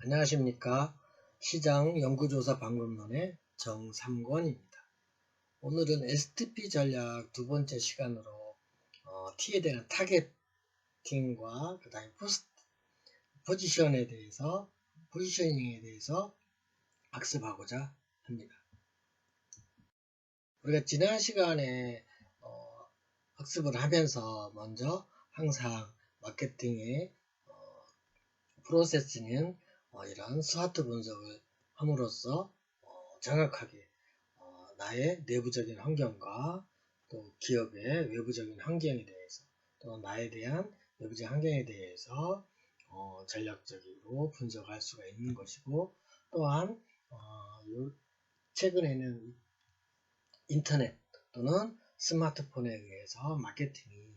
안녕하십니까. 시장연구조사방법론의 정삼권입니다. 오늘은 STP 전략 두 번째 시간으로 T에 대한 타겟팅과 그 다음에 포지셔닝에 대해서 학습하고자 합니다. 우리가 지난 시간에 학습을 하면서 먼저 항상 마케팅의 프로세스는 이런 스와트 분석을 함으로써 정확하게 나의 내부적인 환경과 또 기업의 외부적인 환경에 대해서 또 나에 대한 외부적 환경에 대해서 전략적으로 분석할 수가 있는 것이고, 또한 최근에는 인터넷 또는 스마트폰에 의해서 마케팅이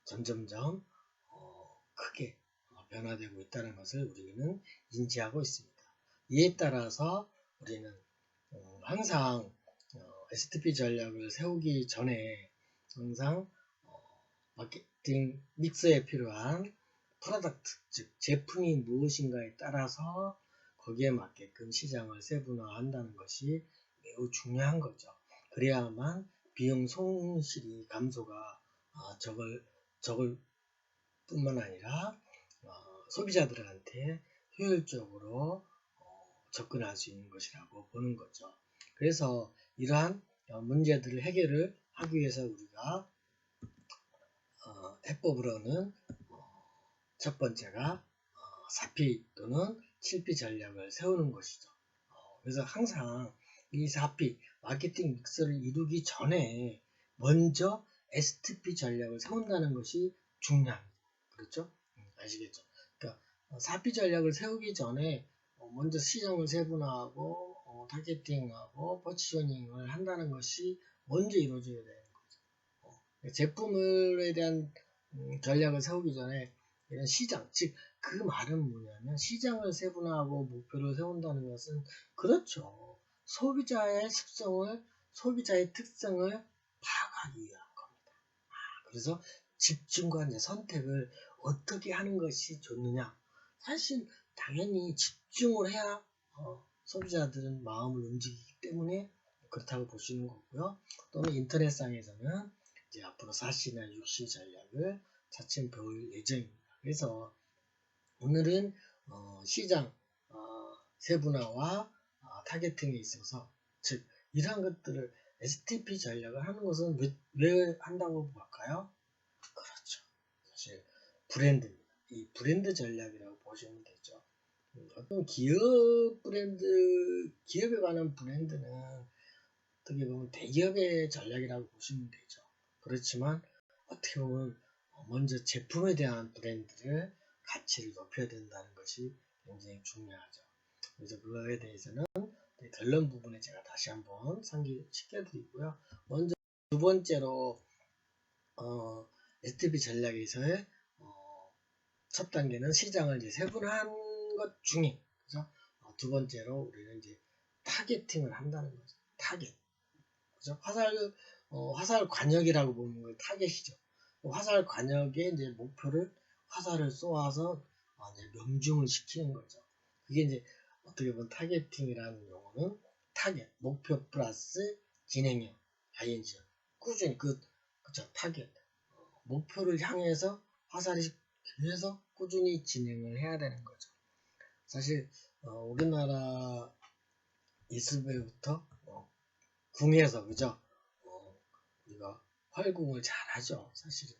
점점점 크게 변화되고 있다는 것을 우리는 인지하고 있습니다. 이에 따라서 우리는 항상 STP 전략을 세우기 전에 항상 마케팅 믹스에 필요한 프로덕트, 즉 제품이 무엇인가에 따라서 거기에 맞게끔 시장을 세분화한다는 것이 매우 중요한 거죠. 그래야만 비용 손실이 감소가 적을 뿐만 아니라 소비자들한테 효율적으로 접근할 수 있는 것이라고 보는 거죠. 그래서 이러한 문제들을 해결을 하기 위해서 우리가 해법으로는 첫 번째가 4P 또는 7P 전략을 세우는 것이죠. 그래서 항상 이 4P 마케팅 믹스를 이루기 전에 먼저 STP 전략을 세운다는 것이 중요합니다. 그렇죠? 아시겠죠? 그러니까 4P 전략을 세우기 전에 먼저 시장을 세분화하고 타겟팅하고 포지셔닝을 한다는 것이 먼저 이루어져야 되는 거죠. 제품에 대한 전략을 세우기 전에 이런 시장, 즉 그 말은 뭐냐면 시장을 세분화하고 목표를 세운다는 것은, 그렇죠, 소비자의 특성을 파악하기 위한 겁니다. 그래서 집중과 선택을 어떻게 하는 것이 좋느냐. 사실 당연히 집중을 해야 소비자들은 마음을 움직이기 때문에 그렇다고 보시는 거고요. 또는 인터넷상에서는 이제 앞으로 4C나 6C 전략을 차츰 배울 예정입니다. 그래서 오늘은 시장 세분화와 타겟팅에 있어서, 즉 이러한 것들을 STP 전략을 하는 것은 왜 한다고 볼까요? 그렇죠. 사실 브랜드입니다. 이 브랜드 전략이라고 보시면 되죠. 어떤 기업에 관한 브랜드는 어떻게 보면 대기업의 전략이라고 보시면 되죠. 그렇지만 어떻게 보면 먼저 제품에 대한 브랜드를 가치를 높여야 된다는 것이 굉장히 중요하죠. 그래서 그거에 대해서는 결론 부분에 제가 다시 한번 상기시켜드리고요. 먼저 두 번째로 STP 전략에서의 첫 단계는 시장을 이제 세분화한 것 중에, 그죠? 두 번째로 우리는 이제 타겟팅을 한다는 거죠. 타겟. 그죠? 화살 관역이라고 보는 걸 타겟이죠. 화살 관역에 이제 목표를 화살을 쏘아서 이제 명중을 시키는 거죠. 그게 이제 어떻게 보면 타겟팅이라는 용어는 타겟, 목표 플러스 진행형, ing, 꾸준히 그쵸, 타겟, 목표를 향해서 화살이 계속 꾸준히 진행을 해야 되는 거죠. 사실 우리나라 이스배부터 궁에서, 그죠? 우리가 활궁을 잘 하죠, 사실은.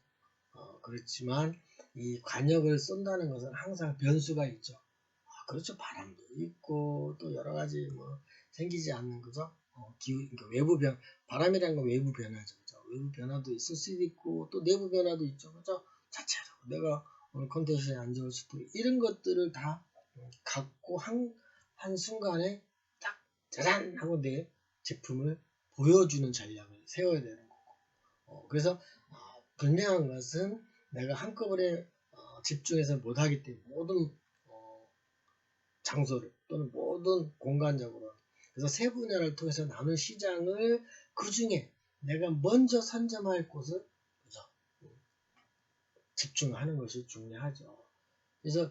그렇지만 이 관역을 쏜다는 것은 항상 변수가 있죠. 그렇죠. 바람도 있고 또 여러 가지 생기지 않는, 그죠? 그러니까 바람이라는 건 외부 변화죠, 그죠? 외부 변화도 있을 수도 있고 또 내부 변화도 있죠, 그죠? 자체로 내가 오늘 컨디션이 안 좋을 수도 있고, 이런 것들을 다 갖고 한 순간에 딱 짜잔 하고 내 제품을 보여주는 전략을 세워야 되는 거고, 그래서 분명한 것은 내가 한꺼번에 집중해서 못하기 때문에 모든 장소를 또는 모든 공간적으로, 그래서 세 분야를 통해서 나눈 시장을 그 중에 내가 먼저 선점할 곳을, 그죠? 집중하는 것이 중요하죠. 그래서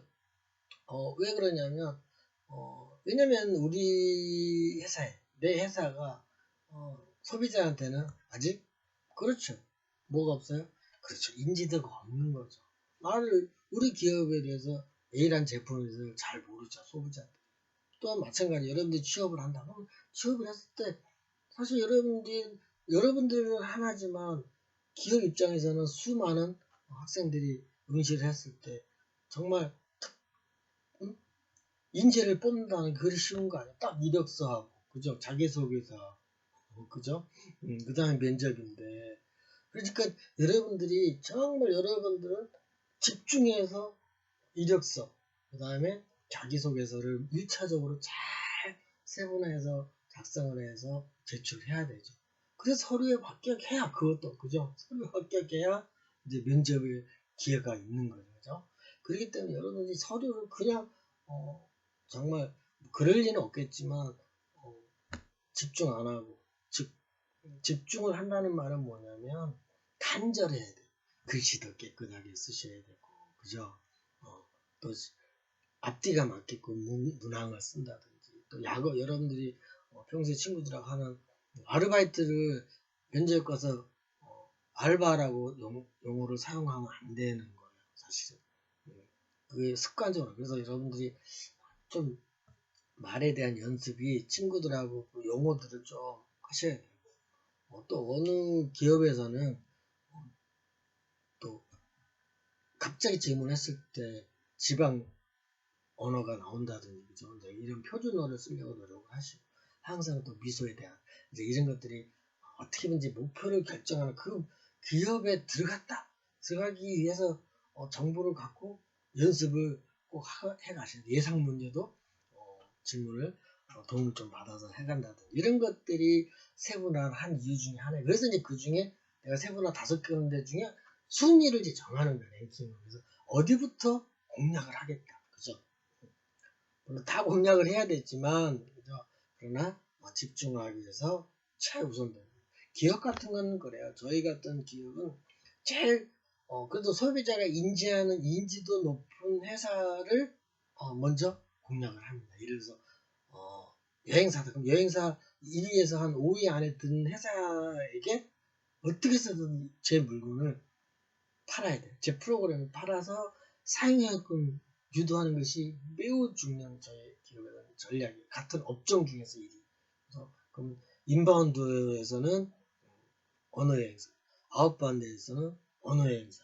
왜 그러냐면, 왜냐면 우리 회사에, 내 회사가, 소비자한테는 아직, 그렇죠. 뭐가 없어요? 그렇죠. 인지도가 없는 거죠. 우리 기업에 대해서 A란 제품에 대해서 잘 모르죠. 소비자한테. 또한 마찬가지, 여러분들이 취업을 한다. 그럼 취업을 했을 때, 사실 여러분들은 하나지만, 기업 입장에서는 수많은 학생들이 응시를 했을 때, 정말 인재를 뽑는다는 그리 쉬운 거 아니야. 딱 이력서하고, 그죠? 자기소개서, 그죠? 그 다음에 면접인데. 그러니까 여러분들은 집중해서 이력서, 그 다음에 자기소개서를 1차적으로 잘 세분화해서 작성을 해서 제출해야 되죠. 그래서 서류에 합격해야 그것도, 그죠? 서류에 합격해야 이제 면접의 기회가 있는 거죠. 그죠? 그렇기 때문에 여러분들이 서류를 그냥, 정말 그럴 리는 없겠지만 집중 안 하고 집중을 한다는 말은 뭐냐면 간절해야 돼. 글씨도 깨끗하게 쓰셔야 되고, 그죠? 또 앞뒤가 맞게끔 문항을 쓴다든지, 또 여러분들이 평소에 친구들하고 하는 아르바이트를 면접 가서 알바라고 용어를 사용하면 안 되는 거예요, 사실은. 그게 습관적으로. 그래서 여러분들이 좀 말에 대한 연습이 친구들하고 그 용어들을 좀 하셔야 돼요. 또 어느 기업에서는 또 갑자기 질문했을 때 지방 언어가 나온다든지, 그죠? 이런 표준어를 쓰려고 노력을 하시고, 항상 또 미소에 대한 이제 이런 것들이 어떻게 보면 이제 목표를 결정하는 그 기업에 들어가기 위해서 정보를 갖고 연습을 꼭 해가셔야 돼요. 예상 문제도 질문을 도움을 좀 받아서 해간다든지, 이런 것들이 세분화를 한 이유 중에 하나예요. 그래서 이제 그 중에 내가 세분화 5개인데 중에 순위를 이제 정하는 거예요, 랭킹을. 그래서 어디부터 공략을 하겠다, 그죠? 물론 다 공략을 해야 되지만, 그죠? 그러나 집중하기 위해서 최우선된 기업 같은 건 그래요. 저희 같은 기업은 제일 그래도 소비자가 인지하는 인지도 높은 회사를 먼저 공략을 합니다. 예를 들어서 여행사다. 그럼 여행사 1위에서 한 5위 안에 든 회사에게 어떻게 해서든 제 물건을 팔아야 돼요. 제 프로그램을 팔아서 사용하게끔 유도하는 것이 매우 중요한 저희 기업의 전략이에요. 같은 업종 중에서 1위. 그래서 그럼 인바운드에서는 어느 여행사, 아웃바운드에서는 어느 여행사,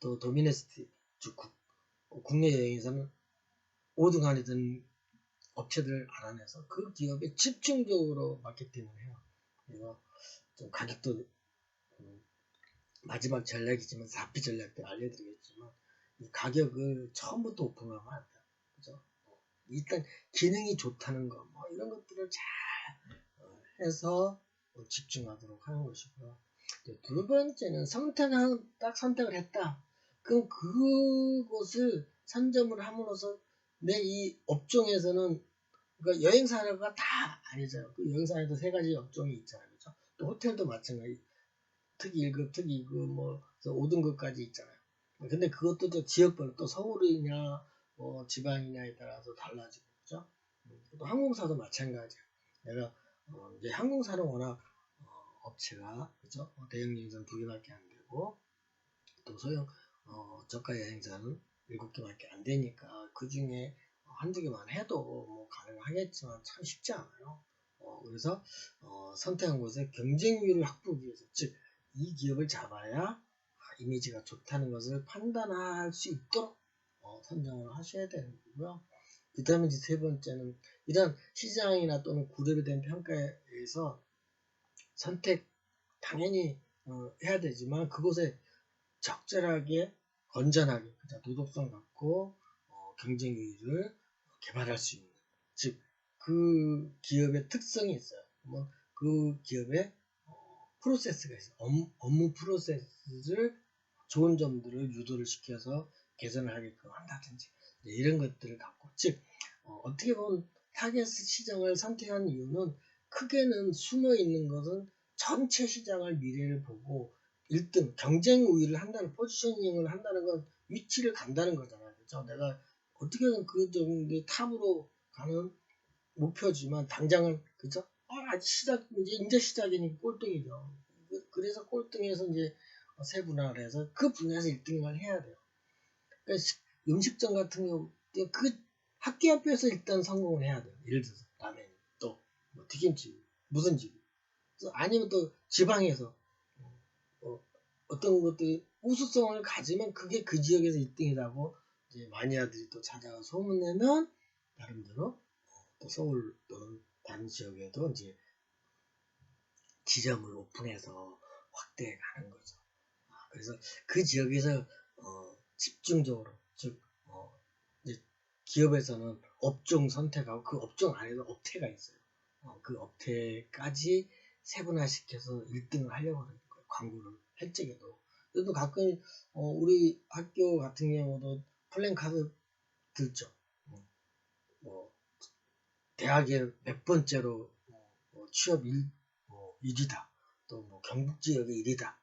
또 도미네스틱, 즉 국내 여행에서는 5등 안에 든 업체들을 알아내서 그 기업에 집중적으로 마케팅을 해요. 그래서 좀 가격도 마지막 전략이지만 4P 전략 때 알려드리겠지만, 이 가격을 처음부터 오픈하면 안 돼요. 그죠? 일단 기능이 좋다는 거, 이런 것들을 잘 해서 집중하도록 하는 것이고요. 두 번째는 딱 선택을 했다. 그럼 그곳을 선점을 함으로써 내 이 업종에서는, 그러니까 여행사가 다 아니잖아요. 그 여행사에도 3가지 업종이 있잖아요. 그죠? 또 호텔도 마찬가지. 특이 1급, 특이 2급, 5등급까지 있잖아요. 근데 그것도 또 지역별로 또 서울이냐, 지방이냐에 따라서 달라지고, 그죠? 또 항공사도 마찬가지예요. 내가, 이제 항공사는 워낙, 업체가, 그죠? 대형 여행사는 2개밖에 안 되고, 또 저가 여행사는 7개밖에 안 되니까, 그 중에 한두 개만 해도 가능하겠지만 참 쉽지 않아요. 그래서, 선택한 곳에 경쟁률을 확보하기 위해서, 즉, 이 기업을 잡아야 이미지가 좋다는 것을 판단할 수 있도록 선정을 하셔야 되는 거고요. 그 다음에 이제 3번째는 이런 시장이나 또는 구랩에 대한 평가에 의해서 선택 당연히 해야 되지만, 그곳에 적절하게 건전하게 도덕성 갖고 경쟁률을 개발할 수 있는, 즉 그 기업의 특성이 있어요. 그 기업의 프로세스가 있어요. 업무 프로세스를 좋은 점들을 유도를 시켜서 개선을 하게끔 한다든지, 이런 것들을 갖고, 즉 어떻게 보면 타겟 시장을 선택한 이유는, 크게는 숨어 있는 것은 전체 시장을 미래를 보고 1등 경쟁 우위를 한다는, 포지셔닝을 한다는 건 위치를 간다는 거잖아요. 그렇죠? 내가 어떻게든 그 정도 탑으로 가는 목표지만 당장은 그죠? 아직 이제 시작이니까 꼴등이죠. 그래서 꼴등에서 이제 세분화를 해서 그 분야에서 1등을 해야 돼요. 그러니까 음식점 같은 경우 그 학교 앞에서 일단 성공을 해야 돼요. 예를 들어서 라멘, 또 뭐 튀김집, 무슨 집, 아니면 또 지방에서 어떤 것들이 우수성을 가지면 그게 그 지역에서 1등이라고 이제 마니아들이 또 찾아가 소문내면 나름대로 또 서울 또는 다른 지역에도 이제 지점을 오픈해서 확대해 가는 거죠. 그래서 그 지역에서 집중적으로 즉 이제 기업에서는 업종 선택하고 그 업종 안에도 업태가 있어요. 그 업태까지 세분화시켜서 1등을 하려고 하는 거예요. 광고를 할 적에도. 그래도 가끔 우리 학교 같은 경우도 플랜카드 들죠. 뭐 대학에 몇 번째로 취업 1위다. 또 뭐 경북 지역의 1위다.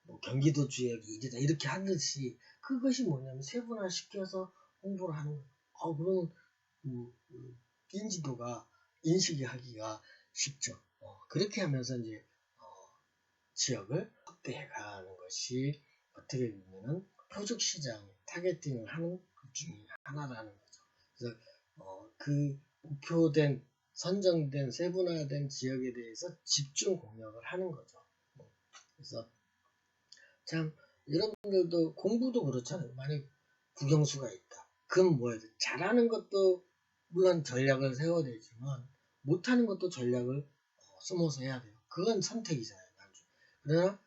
뭐 경기도 지역이 1위다. 이렇게 하듯이 그것이 뭐냐면 세분화시켜서 홍보를 하는 거예요. 그러면 인지도가 인식이 하기가 쉽죠. 그렇게 하면서 이제 지역을 확대해가는 것이 어떻게 보면은 표적 시장 타겟팅을 하는 것 중에 하나라는 거죠. 그래서 그 목표된 선정된 세분화된 지역에 대해서 집중 공략을 하는 거죠. 그래서 참 여러분들도 공부도 그렇잖아요. 만약 국영수가 있다. 그럼 뭐야 돼? 잘하는 것도 물론 전략을 세워야 되지만 못하는 것도 전략을 숨어서 해야 돼요. 그건 선택이잖아요. 나중에. 그러나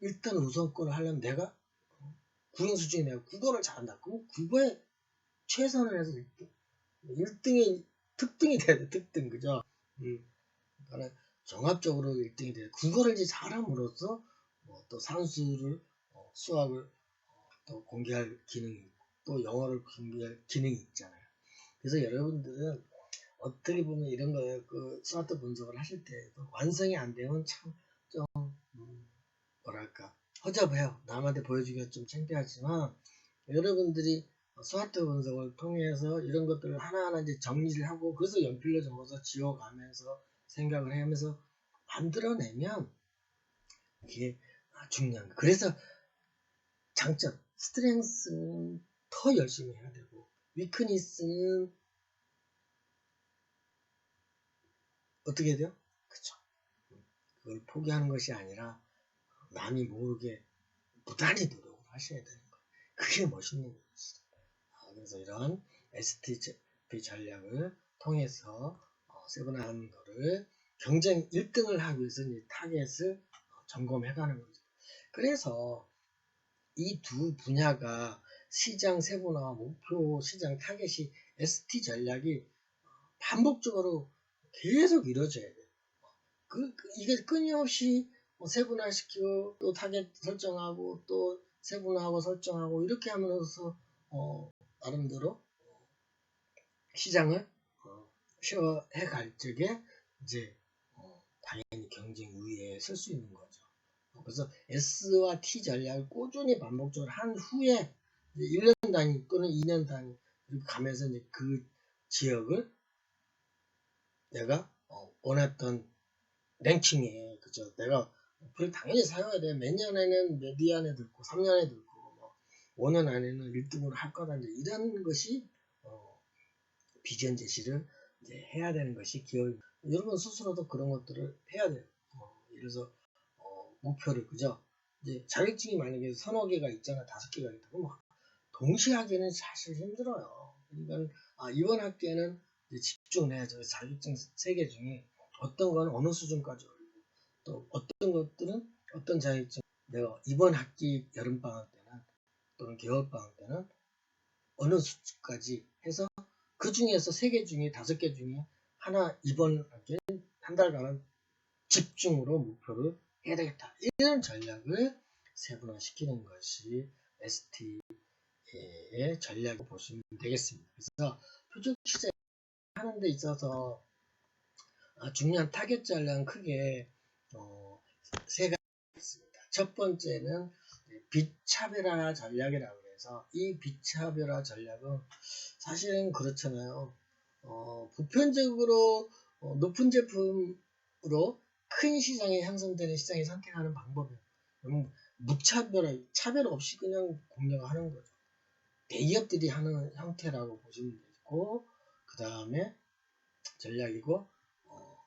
일단 우선권을 하려면 내가 국영수 중에 내가 국어를 잘한다. 그럼 국어에 최선을 해서 1등이 특등이 돼야 돼. 특등 그죠? 그러니까 종합적으로 1등이 돼야 돼. 국어를 이제 잘함으로써 또 산수를 수학을 또 공개할 기능이 있고 또 영어를 공개할 기능이 있잖아요. 그래서 여러분들은 어떻게 보면 이런 거에 그 스마트 분석을 하실 때도 완성이 안 되면 참 좀 뭐랄까 허접해요. 남한테 보여주기가 좀 창피하지만 여러분들이 스마트 분석을 통해서 이런 것들을 하나하나 이제 정리를 하고 그래서 연필로 적어서 지워가면서 생각을 하면서 만들어내면 이게 중요한 거예요. 그래서 장점, 스트렝스는 더 열심히 해야 되고 위크니스는 어떻게 해야 돼요? 그쵸. 그걸 포기하는 것이 아니라 남이 모르게 무단히 노력을 하셔야 되는 거예요. 그게 멋있는 거죠. 그래서 이런 STP 전략을 통해서 세분화하는 거를 경쟁 1등을 하기 위해서 이 타겟을 점검해 가는 거죠. 그래서 이 두 분야가 시장 세분화와 목표 시장 타겟이 ST 전략이 반복적으로 계속 이루어져야 돼요. 이게 끊임없이 세분화시키고 또 타겟 설정하고 또 세분화하고 설정하고 이렇게 하면서 나름대로 시장을 쉐어해 갈 적에 이제 당연히 경쟁 우위에 설 수 있는 거죠. 그래서 S와 T 전략을 꾸준히 반복적으로 한 후에 1년 단위 또는 2년 단위 이렇게 가면서 이제 그 지역을 내가 원했던 랭킹에 그죠. 내가 그걸 당연히 사용해야 돼. 몇 년에는 몇 위 안에 들고 3년에 들고 뭐 5년 안에는 1등으로 할 거다. 이제 이런 것이 비전 제시를 이제 해야 되는 것이 기업. 여러분 스스로도 그런 것들을 해야 돼요. 그래서 목표를 그죠. 이제 자격증이 만약에 서너 개가 있잖아, 5개가 있다. 그럼 동시에 하기는 사실 힘들어요. 그러니까 이번 학기에는 집중해야죠. 자격증 3개 중에 어떤 건 어느 수준까지 올리고 또 어떤 것들은 어떤 자격증 내가 이번 학기 여름방학 때는 또는 겨울방학 때는 어느 수준까지 해서 그 중에서 3개 중에 5개 중에 하나 이번 학기에 한 달간은 집중으로 목표를 해야 되겠다. 이런 전략을 세분화시키는 것이 ST의 전략을 보시면 되겠습니다. 그래서 표적 시장 하는 데 있어서 중요한 타겟 전략은 크게 세 가지 있습니다. 첫 번째는 비차별화 전략이라고 해서 그래서 이 비차별화 전략은 사실은 그렇잖아요. 보편적으로 높은 제품으로 큰 시장에 형성되는 시장에 선택하는 방법이에요. 무차별화, 차별 없이 그냥 공략을 하는 거죠. 대기업들이 하는 형태라고 보시면 되고, 그 다음에 전략이고,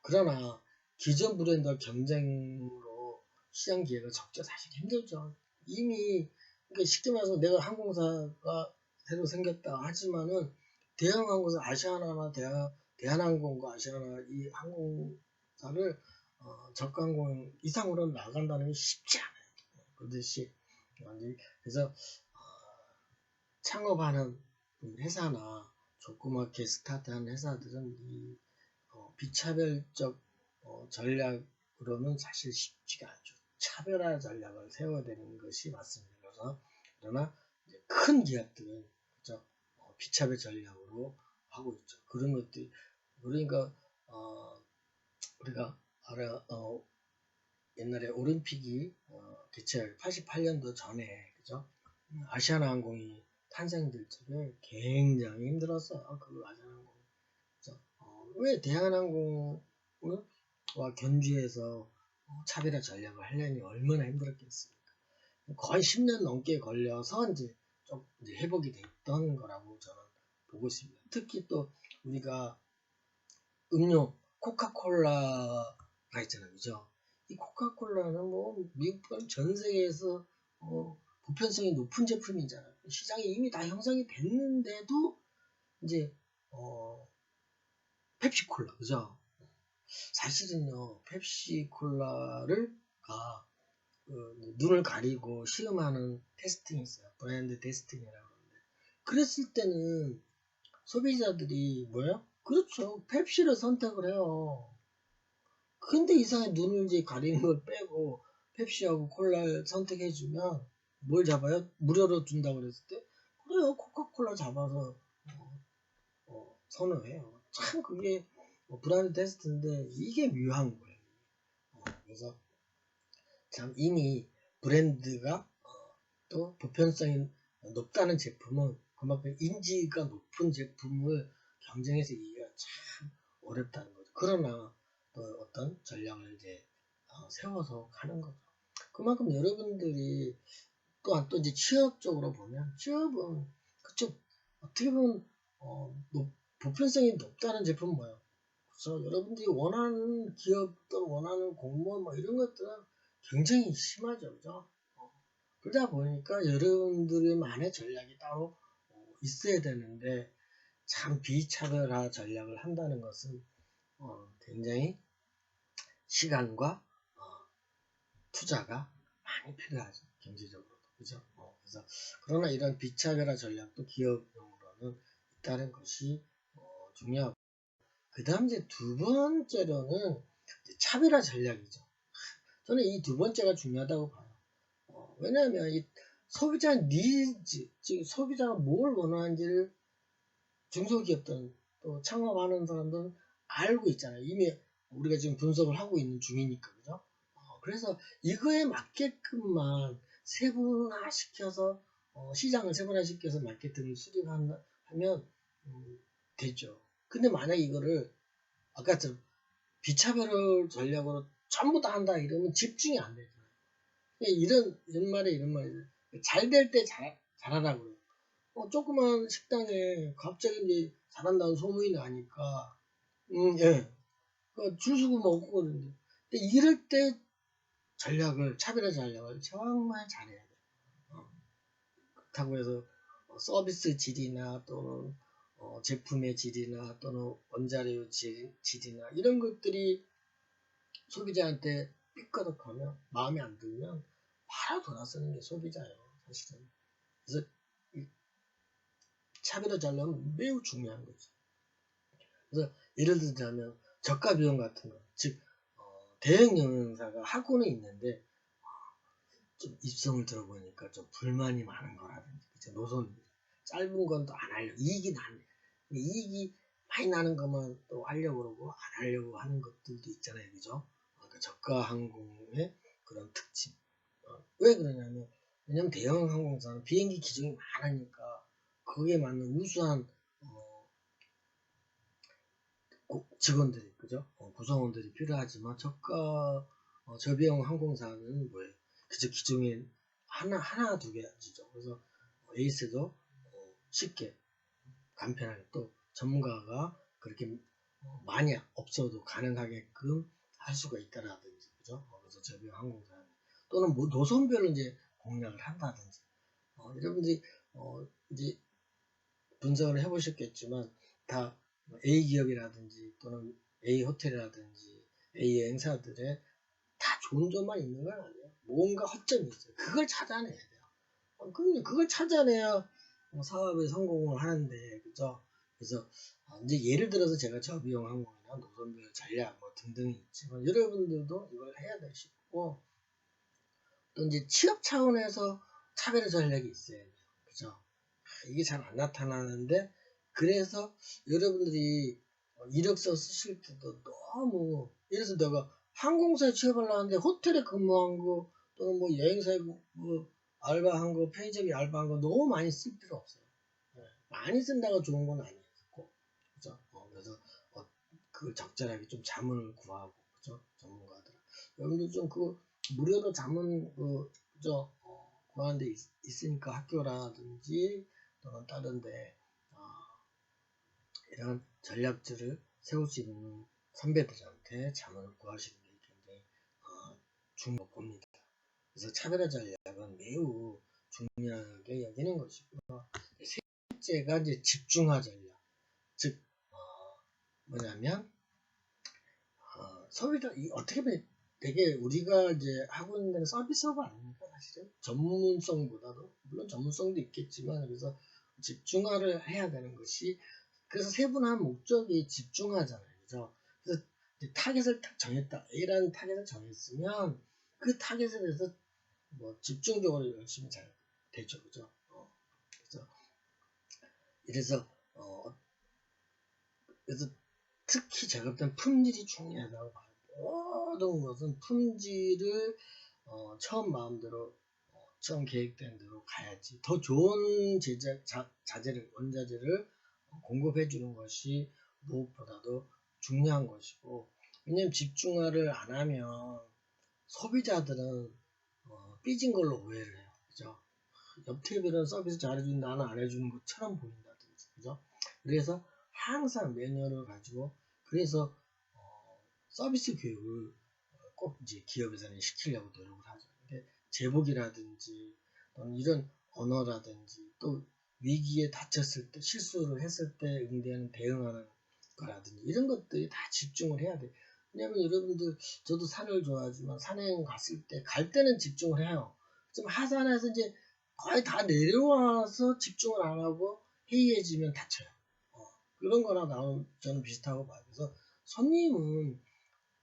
그러나 기존 브랜드와 경쟁으로 시장 기회가 적죠. 사실 힘들죠. 이미 그러니까 쉽게 말해서 내가 항공사가 새로 생겼다 하지만은 대형 항공사 아시아나나 대한항공과 아시아나 이 항공사를 저가항공 이상으로 나간다는 게 쉽지 않아요. 그렇듯이 그래서 창업하는 회사나 조그맣게 스타트한 회사들은 이 비차별적 전략으로는 사실 쉽지가 않죠. 차별화 전략을 세워야 되는 것이 맞습니다. 그러나 큰 기업들은 그죠? 비차별 전략으로 하고 있죠. 그런 것들이 그러니까 우리가 옛날에 올림픽이 개최 88년도 전에 그죠? 아시아나항공이 탄생될 적에 굉장히 힘들었어요. 그 아시아나항공. 왜 대한항공과 견주해서 차별화 전략을 하려니 얼마나 힘들었겠습니까? 거의 10년 넘게 걸려서 이제 좀 이제 회복이 됐던 거라고 저는 보고 있습니다. 특히 또 우리가 음료 코카콜라가 있잖아요, 그죠? 이 코카콜라는 뭐 미국은 전 세계에서 보편성이 높은 제품이잖아요. 시장이 이미 다 형성이 됐는데도 이제 펩시콜라, 그죠? 사실은요, 펩시콜라를 눈을 가리고 시음하는 테스팅이 있어요. 브랜드 테스팅이라고 하는데. 그랬을 때는 소비자들이 뭐예요? 그렇죠. 펩시를 선택을 해요. 근데 이상하게 눈을 이제 가리는 걸 빼고 펩시하고 콜라를 선택해주면 뭘 잡아요? 무료로 준다고 그랬을 때 그래요. 코카콜라 잡아서 선호해요. 참 그게 브랜드 테스트인데 이게 묘한 거예요. 그래서 참 이미 브랜드가 또 보편성이 높다는 제품은 그만큼 인지가 높은 제품을 경쟁해서 이기가 참 어렵다는 거죠. 그러나 또 어떤 전략을 이제 세워서 가는 거죠. 그만큼 여러분들이 또한 또 이제 취업적으로 보면 취업은 그쪽 어떻게 보면 보편성이 높다는 제품은 뭐예요? 그래서 여러분들이 원하는 기업 또 원하는 공무원 뭐 이런 것들은 굉장히 심하죠, 그죠? 그러다 보니까 여러분들만의 전략이 따로 있어야 되는데 참 비차별화 전략을 한다는 것은 굉장히 시간과 투자가 많이 필요하죠, 경제적으로도, 그죠? 그래서 그러나 이런 비차별화 전략도 기업용으로는 있다는 것이 중요하고 그 다음 이제 두 번째로는 차별화 전략이죠. 저는 이 두 번째가 중요하다고 봐요. 왜냐하면 이 소비자 니즈, 즉 소비자가 뭘 원하는지를 중소기업들은 또 창업하는 사람들은 알고 있잖아요. 이미 우리가 지금 분석을 하고 있는 중이니까, 그죠? 그래서 이거에 맞게끔만 세분화시켜서 시장을 세분화시켜서 마케팅을 수립하면 되죠. 근데 만약 이거를 아까처럼 비차별 전략으로 전부 다 한다 이러면 집중이 안 되잖아요. 이런 말이 잘 될 때 잘하라고 그래요. 조그만 식당에 갑자기 이제 잘한다는 소문이 나니까, 예. 줄 서고 먹거든요. 근데 이럴 때 차별화 전략을 정말 잘해야 돼요. 그렇다고 해서 서비스 질이나 또는 제품의 질이나 또는 원자료 질이나 이런 것들이 소비자한테 삐까덕하면 마음에 안 들면 바로 돌아서는 게 소비자예요, 사실은. 그래서 차별화 전략은 매우 중요한 거죠. 그래서 예를 들자면 저가 비용 같은 거, 즉 대형 영양사가 하고는 있는데 좀 입성을 들어보니까 좀 불만이 많은 거라든지 그쵸? 노선 짧은 건 또 안 하려고 이익이 많이 나는 것만 또 하려고 그러고 안 하려고 하는 것들도 있잖아요, 그죠? 그러니까 저가 항공의 그런 특징. 왜 그러냐면 왜냐면 대형 항공사는 비행기 기종이 많으니까 거기에 맞는 우수한 직원들이, 그죠? 구성원들이 필요하지만 저비용 항공사는 뭐예요? 그저 기종이 하나 두 개 아니죠. 그래서 에이스도 쉽게 간편하게, 또 전문가가 그렇게 많이 없어도 가능하게끔 할 수가 있다라든지, 그죠? 그래서 저비용 항공사 또는 뭐 노선별로 이제 공략을 한다든지, 여러분들이 이제 분석을 해보셨겠지만 다 A 기업이라든지 또는 A 호텔이라든지 A 여행사들의 다 좋은 점만 있는 건 아니에요. 뭔가 허점이 있어요. 그걸 찾아내야 돼요. 그럼요. 그걸 찾아내야 사업에 성공을 하는데, 그죠? 그래서 이제 예를 들어서 제가 저비용 항공이나 노선별 전략 뭐 등등이 있지만 여러분들도 이걸 해야 되시고, 또 이제 취업 차원에서 차별 전략이 있어야 돼요. 그죠? 이게 잘 안 나타나는데, 그래서 여러분들이 이력서 쓰실 때도 너무, 예를 들어서 내가 항공사에 취업하려는데 호텔에 근무한 거 또는 뭐 여행사에 뭐 알바한 거, 편의점에 알바한 거 너무 많이 쓸 필요 없어요. 많이 쓴다고 좋은 건 아니고, 그죠? 그래서 그 적절하게 좀 자문을 구하고, 그죠? 전문가들. 여러분들 좀 그 무료로 자문 그죠? 구하는 데 있으니까 학교라든지 또는 다른데 이런 전략들을 세울 수 있는 선배들한테 자문을 구하시는 게 굉장히 중요하다고 봅니다. 그래서 차별화 전략은 매우 중요하게 여기는 것이고요. 셋째가 이제 집중화 전략. 즉, 뭐냐면, 소비자, 어떻게 보면 되게 우리가 이제 하고 있는 데는 서비스업 아닙니까, 사실은? 전문성보다도, 물론 전문성도 있겠지만, 그래서 집중화를 해야 되는 것이, 그래서 세분화한 목적이 집중하잖아요. 그죠? 그래서 타겟을 딱 정했다. A라는 타겟을 정했으면 그 타겟에 대해서 뭐 집중적으로 열심히 잘 되죠. 그죠? 그래서 이래서 그래서 특히 제가 볼 땐 품질이 중요하다고 봐요. 모든 것은 품질을 처음 마음대로 처음 계획된 대로 가야지. 더 좋은 자재를, 원자재를 공급해 주는 것이 무엇보다도 중요한 것이고, 왜냐면 집중화를 안 하면 소비자들은 삐진 걸로 오해를 해요. 그죠? 옆 테이블은 서비스 잘해주는데 나는 안 해주는 것처럼 보인다든지, 그죠? 그래서 항상 매뉴얼을 가지고, 그래서 서비스 교육을 꼭 이제 기업에서는 시키려고 노력을 하죠. 근데 제복이라든지 또는 이런 언어라든지 또 위기에 닥쳤을 때 실수를 했을 때 응대하는 대응하는 거라든지 이런 것들이 다 집중을 해야 돼. 왜냐면 여러분들 저도 산을 좋아하지만 산에 갔을 때 갈 때는 집중을 해요. 좀 하산해서 이제 거의 다 내려와서 집중을 안 하고 해이해지면 다쳐요. 그런 거랑 저는 비슷하고 봐요. 그래서 손님은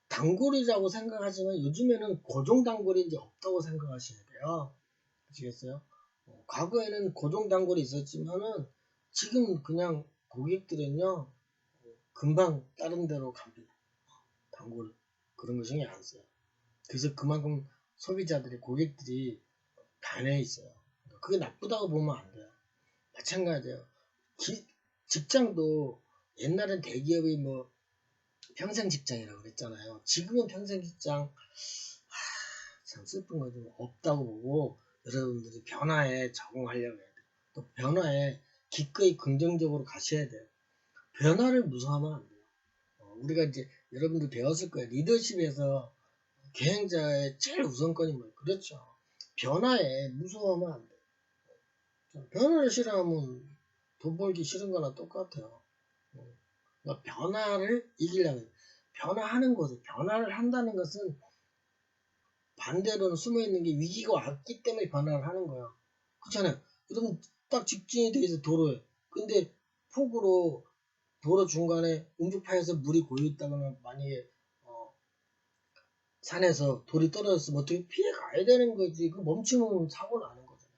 단골이라고 생각하지만 요즘에는 고정 단골이 이제 없다고 생각하셔야 돼요. 아시겠어요? 과거에는 고정 단골이 있었지만은 지금 그냥 고객들은요 금방 다른 데로 갑니다. 단골 그런 거 신경 안 써요. 그래서 그만큼 소비자들이 고객들이 반해 있어요. 그게 나쁘다고 보면 안 돼요. 마찬가지예요. 직장도 옛날엔 대기업이 뭐 평생 직장이라고 그랬잖아요. 지금은 평생 직장 참 슬픈 거죠. 없다고 보고 여러분들이 변화에 적응하려고 해야 돼요. 또 변화에 기꺼이 긍정적으로 가셔야 돼요. 변화를 무서워하면 안 돼요. 우리가 이제 여러분들 배웠을 거예요. 리더십에서 계행자의 제일 우선권이 뭐예요? 그렇죠. 변화에 무서워하면 안 돼요. 변화를 싫어하면 돈 벌기 싫은 거나 똑같아요. 그러니까 변화를 이기려면 변화하는 것을 변화를 한다는 것은 반대로는 숨어있는 게 위기가 왔기 때문에 변화를 하는 거야. 그렇잖아요. 그러면 딱 직진이 돼 있어 도로에. 근데 폭우로 도로 중간에 음주파에서 물이 고여있다거나 만약에 산에서 돌이 떨어졌으면 어떻게 피해 가야 되는 거지. 그 멈추면 사고 나는 거잖아요.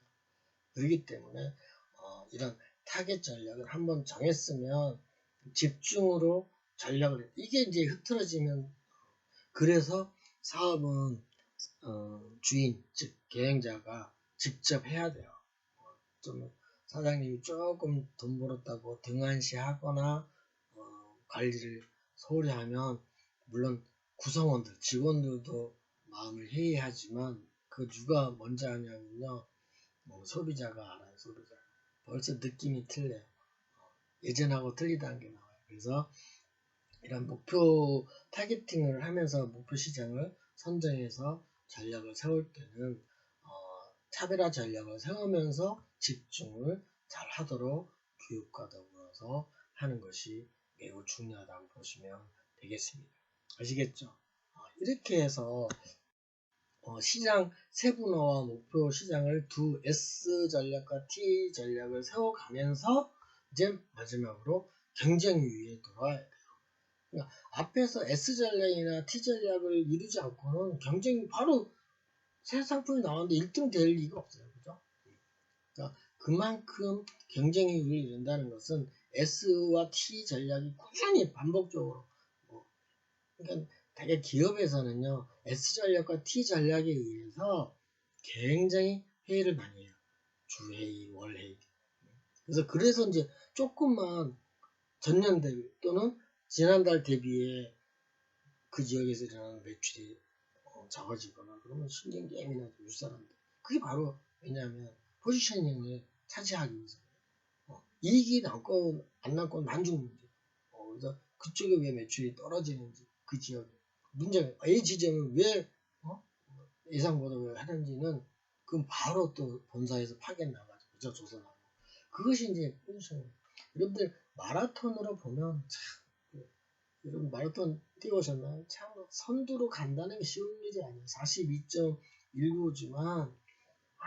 그렇기 때문에 이런 타겟 전략을 한번 정했으면 집중으로 전략을 해. 이게 이제 흐트러지면 그래서 사업은 주인 즉 계행자가 직접 해야 돼요. 좀 사장님이 조금 돈 벌었다고 등한시하거나 관리를 소홀히 하면 물론 구성원들, 직원들도 마음을 해이하지만 그 누가 먼저 하냐면요. 소비자가 알아요. 소비자. 벌써 느낌이 틀려요. 예전하고 틀리다는 게 나와요. 그래서 이런 목표 타겟팅을 하면서 목표 시장을 선정해서 전략을 세울 때는 차별화 전략을 세우면서 집중을 잘 하도록 교육과 더불어서 하는 것이 매우 중요하다고 보시면 되겠습니다. 아시겠죠? 이렇게 해서 시장 세분화와 목표 시장을 두 S 전략과 T 전략을 세워가면서 이제 마지막으로 경쟁 위에 돌아와야 돼요. 그러니까 앞에서 S 전략이나 T 전략을 이루지 않고는 경쟁이 바로 새 상품이 나왔는데 1등 될 리가 없어요. 그죠? 그러니까 그만큼 경쟁이 위를 이룬다는 것은 S와 T 전략이 꾸준히 반복적으로 그러니까 되게 기업에서는요 S 전략과 T 전략에 의해서 굉장히 회의를 많이 해요. 주회의, 월회의. 그래서 이제 조금만 전년 대비 또는 지난달 대비에 그 지역에서 일어나는 매출이 적어지거나 그러면 신경이 예민하죠. 윗사람들. 그게 바로 왜냐하면 포지셔닝을 차지하기 위해서 이익이 남건 안 남건 난중 문제. 그래서 그쪽에 왜 매출이 떨어지는지 그 지역에 문제가 A 지점을 왜 예상보다 왜 하는지는 그럼 바로 또 본사에서 파견 나가죠. 그죠? 조사하고. 그것이 이제 포지셔닝. 여러분들 마라톤으로 보면 참 여러분 마라톤 뛰어오셨나요? 참 선두로 간다는 게 쉬운 일이 아니에요. 42.19지만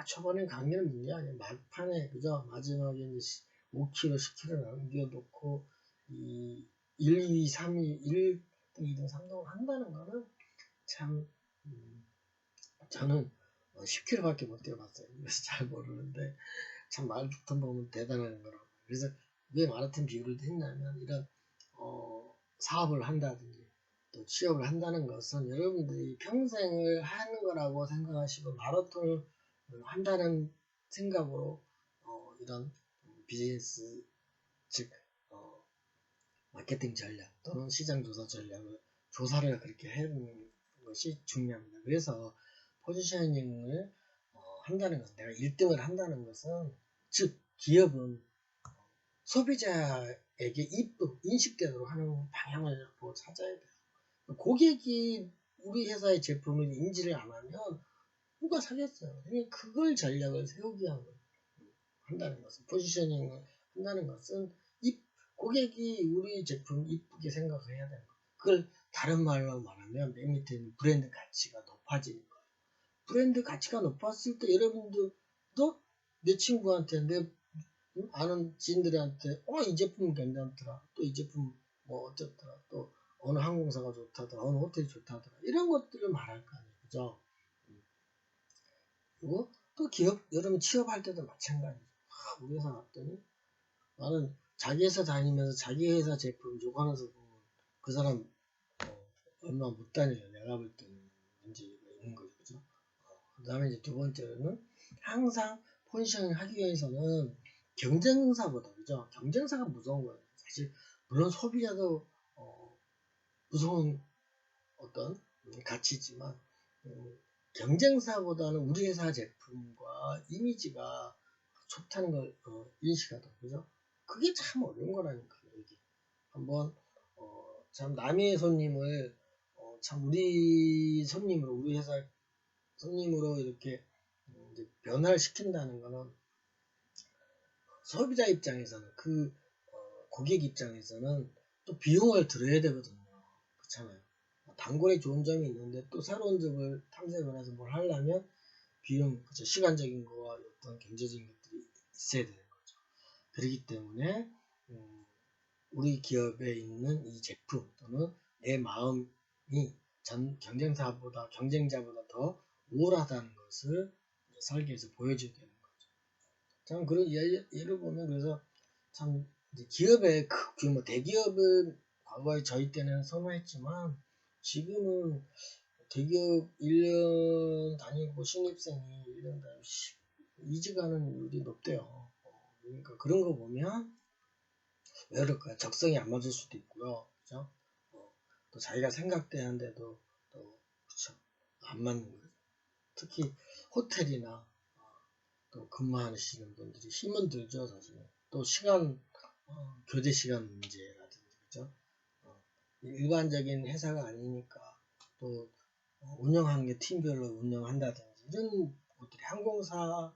초반에 강렬한 문제 아니에요. 막판에 그죠? 마지막에 이제 5km, 10km 남겨놓고 이 1, 2, 3위, 1등, 2등, 3등을 한다는 거는 참 저는 10km밖에 못 뛰어봤어요. 그래서 잘 모르는데 참 마라톤 보면 대단한 거라고. 그래서 왜 마라톤 비교를 했냐면 이런 사업을 한다든지 또 취업을 한다는 것은 여러분들이 평생을 하는 거라고 생각하시고 마라톤을 한다는 생각으로 이런 비즈니스 즉 마케팅 전략 또는 시장 조사 전략을 조사를 그렇게 해보는 것이 중요합니다. 그래서 포지셔닝을 한다는 것은 내가 1등을 한다는 것은 즉 기업은 소비자에게 이쁨, 인식되도록 하는 방향을 뭐 찾아야 돼요. 고객이 우리 회사의 제품을 인지를 안 하면 누가 사겠어요. 그러니까 그걸 전략을 세우기 위한 거예요. 한다는 것은 포지셔닝을 한다는 것은 고객이 우리 제품 이쁘게 생각을 해야 되는 거예요. 그걸 다른 말로 말하면 맨 밑에 있는 브랜드 가치가 높아지는 거예요. 브랜드 가치가 높았을 때 여러분들도 내 친구한테 내 아는 지인들한테 이 제품 괜찮더라. 또 이 제품 뭐 어쩌더라. 또 어느 항공사가 좋다더라. 어느 호텔이 좋다더라. 이런 것들을 말할 거 아니에요. 그죠? 그리고 또 기업 여러분 취업할 때도 마찬가지죠. 우리 회사 갔더니 나는 자기 회사 다니면서 자기 회사 제품 욕하면서 보면 그 사람 얼마 못 다녀요. 내가 볼 때는 문제가 있는 거죠. 그죠? 그 다음에 이제 두 번째로는 항상 포지셔닝 하기 위해서는 경쟁사보다 그죠? 경쟁사가 무서운 거예요. 사실 물론 소비자도 무서운 어떤 가치지만 경쟁사보다는 우리 회사 제품과 이미지가 좋다는 걸 인식하다 그죠? 그게 참 어려운 거라니까요. 이게 한번 참 남의 손님을 참 우리 손님으로 우리 회사 손님으로 이렇게 이제 변화를 시킨다는 거는 소비자 입장에서는 고객 입장에서는 또 비용을 들여야 되거든요. 그렇잖아요. 단골에 좋은 점이 있는데 또 새로운 점을 탐색을 해서 뭘 하려면 비용, 그쵸? 시간적인 거와 어떤 경제적인 것들이 있어야 되는 거죠. 그렇기 때문에 우리 기업에 있는 이 제품 또는 내 마음이 경쟁자보다 더 우월하다는 것을 설계해서 보여줘야 되는 거죠. 참 그런 예를 보면 그래서 참 기업의 규모 대기업은 과거에 저희 때는 선호했지만 지금은 대기업 1년 다니고 신입생이 1년 다니고 이직하는 율이 높대요. 그러니까 그런 거 보면 왜 그럴까요? 적성이 안 맞을 수도 있고요. 그죠? 또 자기가 생각대한데도 또 그쵸? 안 맞는 거죠. 특히 호텔이나 또 근무하시는 분들이 힘은 들죠, 사실. 또 시간, 교대 시간 문제라든지, 그죠? 일반적인 회사가 아니니까 또 운영하는 게 팀별로 운영한다든지 이런 것들이 항공사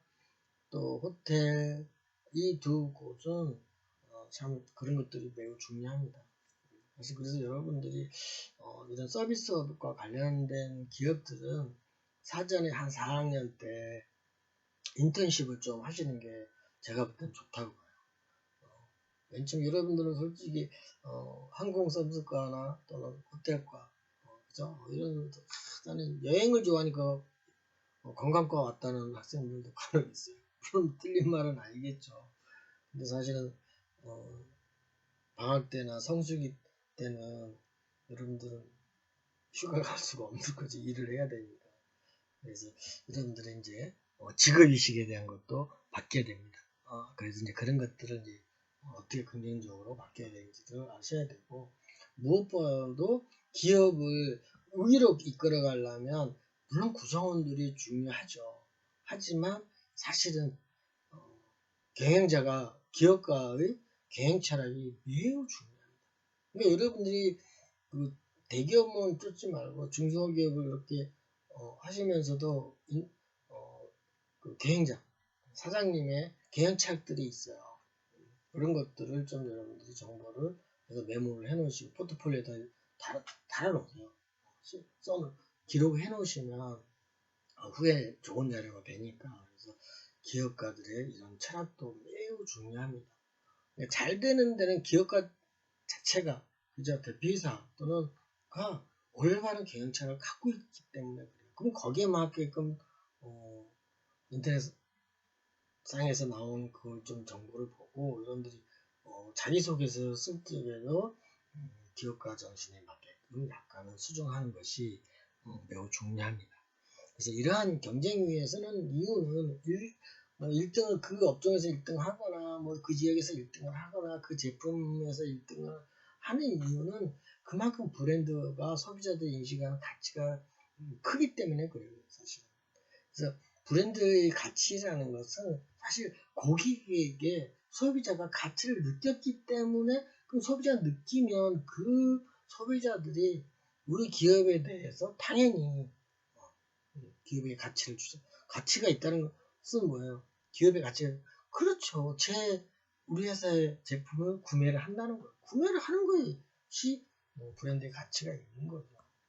또 호텔 이 두 곳은 참 그런 것들이 매우 중요합니다. 그래서 여러분들이 이런 서비스업과 관련된 기업들은 사전에 한 4학년 때 인턴십을 좀 하시는 게 제가 볼 땐 좋다고 봐요. 맨 처음 여러분들은 솔직히 항공 서비스과나 또는 호텔과 그죠? 이런 나는 여행을 좋아하니까 관광과 왔다는 학생들도 간혹 있어요. 물론 틀린 말은 아니겠죠. 근데 사실은 방학 때나 성수기 때는 여러분들은 휴가 갈 수가 없는 거지. 일을 해야 되니까. 그래서 여러분들은 이제 직업의식에 대한 것도 바뀌어야 됩니다. 그래서 이제 그런 것들을 이제 어떻게 긍정적으로 바뀌어야 되는지를 아셔야 되고, 무엇보다도 기업을 위로 이끌어 가려면 물론 구성원들이 중요하죠. 하지만 사실은 경영자가 기업가의 경영 철학이 매우 중요합니다. 그러니까 여러분들이 그 대기업은 쫓지 말고 중소기업을 이렇게 하시면서도 그 경영자 사장님의 경영 철학들이 있어요. 그런 것들을 좀 여러분들이 정보를 그래서 메모를 해놓으시고 포트폴리오에다 달아놓으세요. 기록해 놓으시면 후에 좋은 자료가 되니까. 그래서 기업가들의 이런 철학도 매우 중요합니다. 잘 되는 데는 기업가 자체가 그저 대표이사 또는 올바른 경영 철학을 갖고 있기 때문에 그래요. 그럼 거기에 맞게끔 인터넷 상에서 나온 그 좀 정보를 보고 여러분들이 자기소개서 쓸 때에도 기업가 정신에 맞게끔 약간은 수정하는 것이 매우 중요합니다. 그래서 이러한 경쟁 위에서는 이유는 1등을 그 업종에서 1등 하거나 뭐 그 지역에서 1등을 하거나 그 제품에서 1등을 하는 이유는 그만큼 브랜드가 소비자들이 인식하는 가치가 크기 때문에 그래요, 사실. 그래서 브랜드의 가치라는 것은 사실 고객에게 소비자가 가치를 느꼈기 때문에 그 소비자가 느끼면 그 소비자들이 우리 기업에 대해서 당연히 기업의 가치를 주죠. 가치가 있다는 것은 뭐예요? 기업의 가치가 그렇죠. 우리 회사의 제품을 구매를 한다는 거예요. 구매를 하는 것이 브랜드의 가치가 있는 거죠.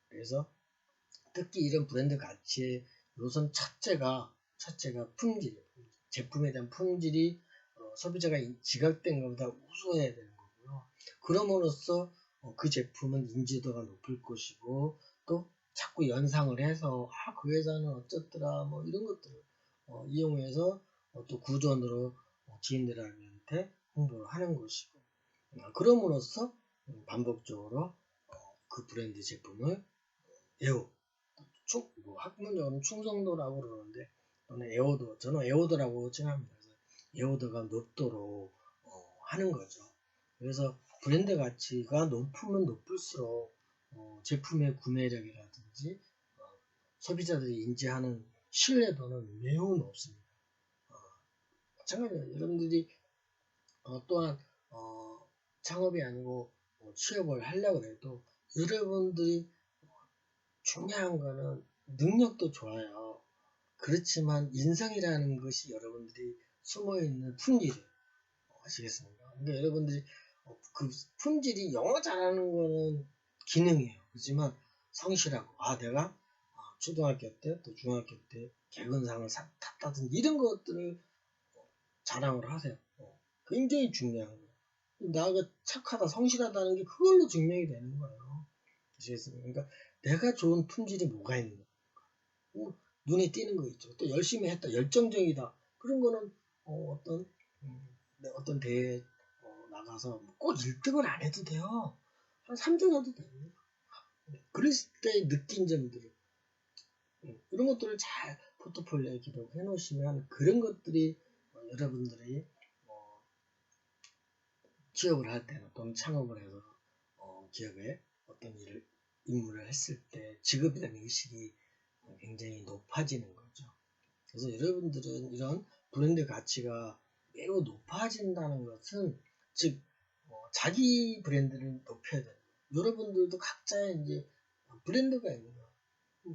그래서 특히 이런 브랜드 가치의 요선 첫째가 품질, 제품에 대한 품질이 소비자가 지각된 것보다 우수해야 되는 거고요. 그럼으로써 그 제품은 인지도가 높을 것이고 또 자꾸 연상을 해서 그 회사는 어쩌더라 뭐 이런 것들을 이용해서 또 구전으로 지인들한테 홍보를 하는 것이고 그럼으로써 반복적으로 그 브랜드 제품을 뭐 학문적으로는 충성도라고 그러는데 또는 애호도, 저는 애호도라고 칭합니다. 그래서 애호도가 높도록 하는 거죠. 그래서 브랜드 가치가 높으면 높을수록 제품의 구매력이라든지 소비자들이 인지하는 신뢰도는 매우 높습니다. 마찬가지로 여러분들이 또한 창업이 아니고 취업을 하려고 해도 여러분들이 중요한 거는 능력도 좋아요. 그렇지만 인성이라는 것이 여러분들이 숨어있는 품질이에요. 아시겠습니까? 그러니까 여러분들이 그 품질이 영어 잘하는 거는 기능이에요. 그렇지만 성실하고 내가 초등학교 때 또 중학교 때 개근상을 탔다든지 이런 것들을 자랑을 하세요. 굉장히 중요한 거예요. 나가 착하다 성실하다는 게 그걸로 증명이 되는 거예요. 아시겠습니까? 그러니까 내가 좋은 품질이 뭐가 있는 거예요. 눈에 띄는 거 있죠. 또 열심히 했다, 열정적이다. 그런 거는 어떤 대회에 나가서 꼭 1등을 안 해도 돼요. 한 3등 해도 됩니다. 그랬을 때 느낀 점들 이런 것들을 잘 포트폴리오에 기록해 놓으시면 그런 것들이 여러분들이 취업을 할 때나 또는 창업을 해서 기업에 어떤 임무를 했을 때 직업에 대한 의식이 굉장히 높아지는 거죠. 그래서 여러분들은 이런 브랜드 가치가 매우 높아진다는 것은 즉 자기 브랜드를 높여야 돼요. 여러분들도 각자의 이제 브랜드가 있는 거예요.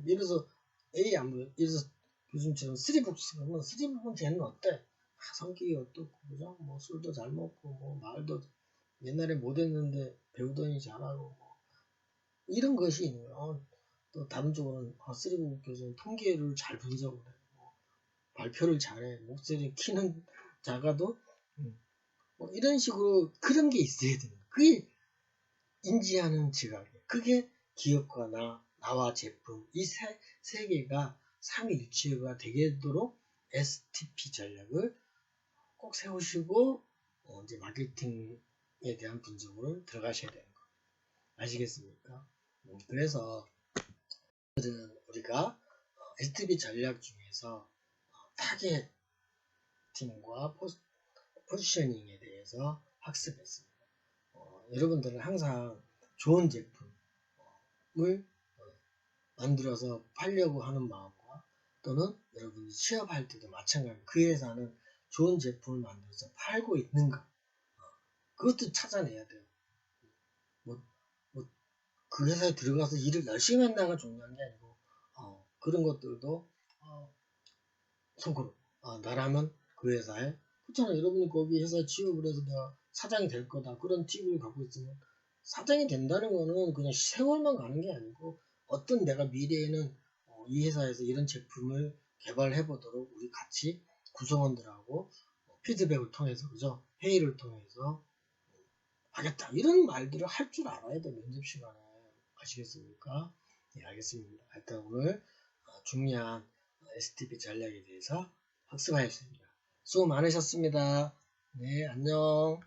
예를 들어서 예를 들어서 교수님처럼 쓰리북스 그러면 쓰리북은 걔는 어때? 성격이 어떻고 그죠? 뭐 술도 잘 먹고 뭐 말도 옛날에 못했는데 배우더니 잘하고 뭐 이런 것이 있는 거예요. 또 다른 쪽으로는 쓰리북 교수는 통계를 잘 분석을 해. 발표를 잘해. 목소리 키는 작아도 뭐 이런 식으로 그런 게 있어야 되는 거예요. 그게 인지하는 지각이에요. 그게 기업과 나와 제품 이 세 개가 삼위일체가 되도록 STP 전략을 꼭 세우시고 이제 마케팅에 대한 분석으로 들어가셔야 되는 거예요. 아시겠습니까? 그래서 우리가 STP 전략 중에서 타겟팅과 포지셔닝에 대해서 학습했습니다. 여러분들은 항상 좋은 제품을 만들어서 팔려고 하는 마음과 또는 여러분이 취업할 때도 마찬가지로 그 회사는 좋은 제품을 만들어서 팔고 있는가 그것도 찾아내야 돼요. 그 회사에 들어가서 일을 열심히 한다가 중요한 게 아니고 그런 것들도 속으로 나라면 그 회사에 그렇잖아요. 여러분이 거기 회사에 취업을 해서 내가 사장이 될 거다 그런 팁을 갖고 있으면 사장이 된다는 거는 그냥 세월만 가는 게 아니고 어떤 내가 미래에는 이 회사에서 이런 제품을 개발해 보도록 우리 같이 구성원들하고 피드백을 통해서 그죠? 회의를 통해서 하겠다 이런 말들을 할 줄 알아야 돼 면접 시간에. 아시겠습니까? 네, 알겠습니다. 하여튼 오늘 중요한 STP 전략에 대해서 학습하였습니다. 수고 많으셨습니다. 네, 안녕.